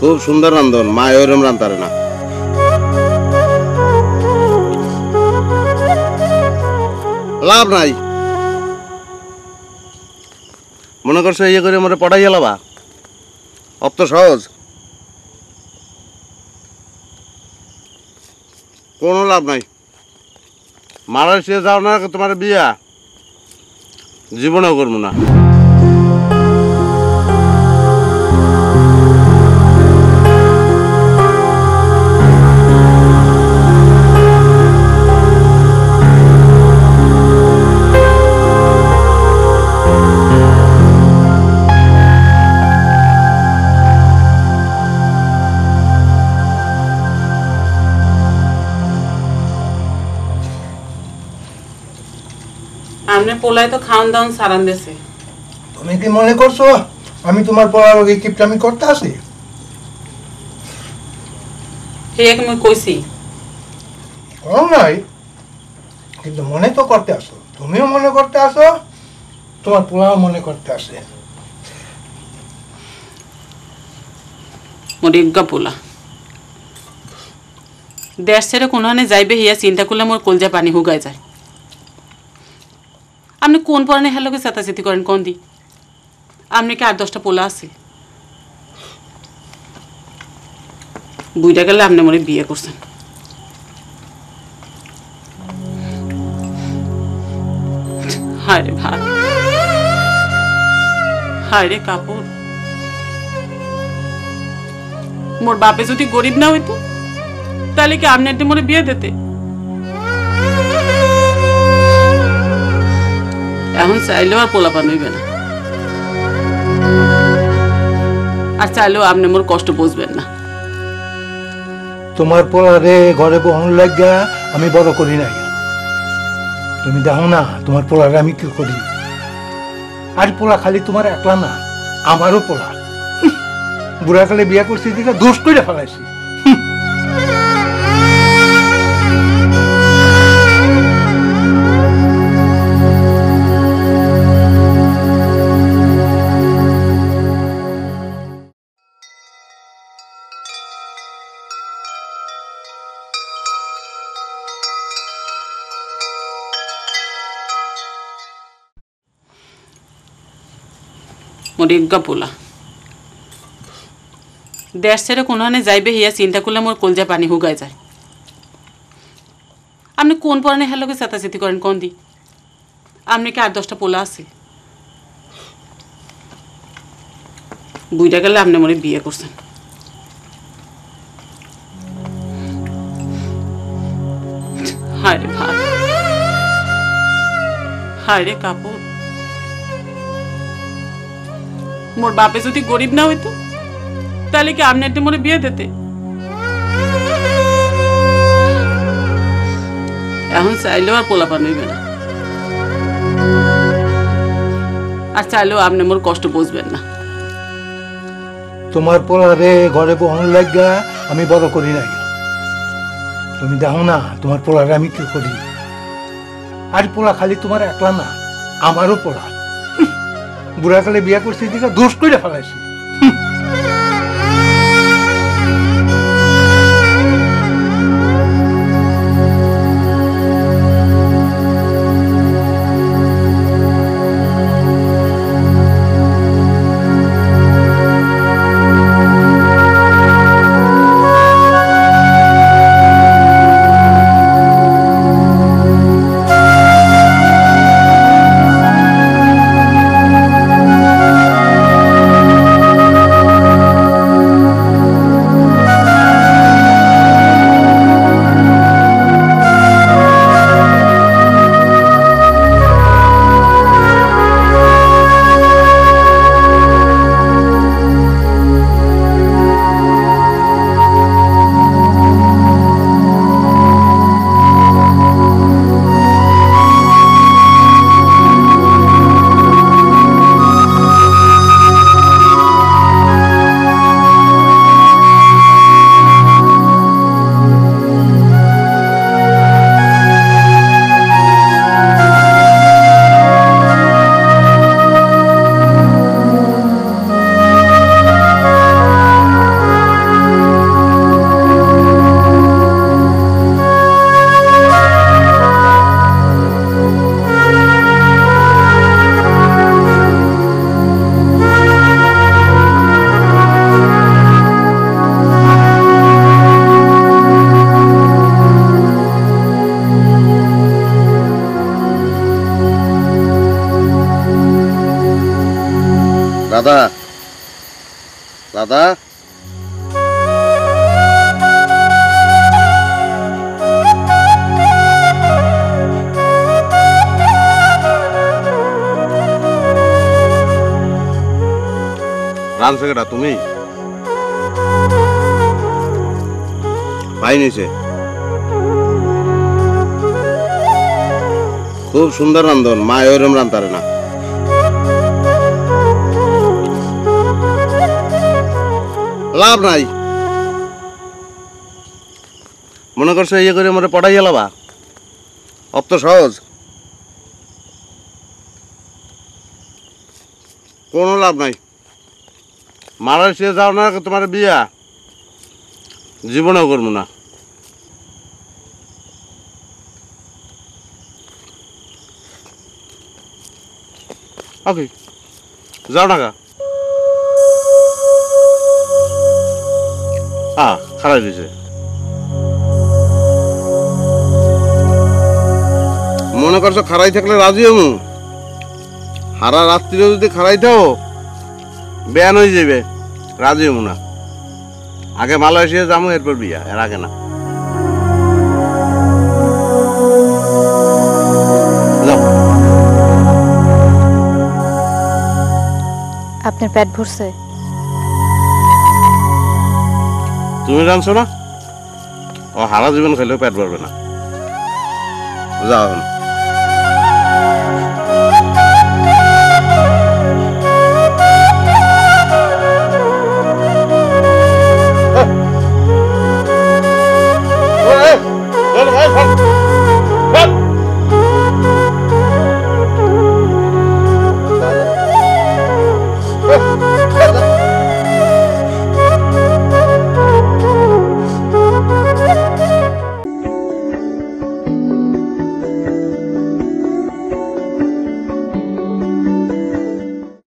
খুব সুন্দর রান্ধন, মা ওরম রান্তারে না। লাভ নাই, মনে করছো ইয়ে করে মরে পড়াই গেলাবা, অত সহজ কোনো লাভ নাই। মালয়েশিয়া যাও না, তোমার বিয়া জীবনেও করবো না। আমনে পোলায় তো খাওন দাওন সারান দেছে। তুমি কি মনে করছো আমি তোমার পোলার লগে কিপটামি করতে আসি? ঠিক মই কইছি কম নাই, কিন্তু মনে তো করতে আসো, তুমিও মনে করতে আসো, তোমার পোলাও মনে করতে আসে। মরিজ্ঞা পোলা দেশ ছেড়ে কোনখানে যাইবে হিয়া চিন্তা করলে মোর কলজা পানি হুগায় যায়। আপনি কোন পরানে হেলোকে চেতাচেতি করেন কোন দি? আপনি কি 8-10টা পোলা আছে? বুইড়া গেলে আপনি মনে বিয়ে করছেন। হায় রে ভাই, হায় রে কাপড়, মোর বাপে যদি গরিব না হইতো তাহলে কি আপনি একটা মনে বিয়ে দিতে? এখন চাইলেও আর পোলাপান হইবে না, আর চাইলেও আপনি মোর কষ্ট বুঝবেন না। তোমার পোলারে ঘরে বহন লাগিয়া আমি বড় করি নাই, তুমি দেখো না তোমার পোলারে আমি কি করি। আর পোলা খালি তোমার একলা না, আমারও পোলা। বুড়াকালে বিয়া করছি দিকে দোষ করে ফেলাইছি। মরিজ্ঞা পোলা দেশ ছেড়ে কোনখানে যাইবে হিয়া চিন্তা করলে মোর কলজা পানি হুগায় যায়। আপনি কোন পরানে হেলোকে চেতাচেতি করেন কোন দি? আপনি কি 8-10টা পোলা আছে? বুইড়া গেলে আপনি মনে বিয়ে করছেন। হায় রে ভাই, হায় রে কাপড়, মোর বাপে যদি গরিব না হইতো তাহলে কি আপনি একটা মনে বিয়ে দিতে? এখন চাইলেও আর পোলাপান হইবে না, আর চাইলেও আপনি মোর কষ্ট বুঝবেন না। তোমার পোলারে ঘরে বহন লাগিয়া আমি বড় করি নাই, তুমি দেখো না তোমার পোলারে আমি কি করি। আর পোলা খালি তোমার একলা না, আমারও পোলা। বুড়াকালে বিয়া করছি দিকে দোষ করে ফেলাইছি। দাদা রানছে কেটা তুমি ভাই নিছে খুব সুন্দর রান্ধন মা ওরম রান্তারে না লাভ নাই মনে করছো ইয়ে করে মরে পড়াই গেলাবা অত সহজ কোনো লাভ নাই মালয়েশিয়া যাও না তোমার বিয়া জীবনেও করবো না ওকে যাও না খারাপ দিছে মনে করছো খারাই থাকলে রাজি হমু হারা রাত্রিও যদি খারাই থাও বেয়ান হয়ে যাবে রাজি হমু না আগে মালয়েশিয়া যাবো এরপর বিয়া এর আগে না যাও আপনার পেট ভরছে তুমি জানছো না ও হারা জীবন খেলেও পেট ভরবে না যাও এখন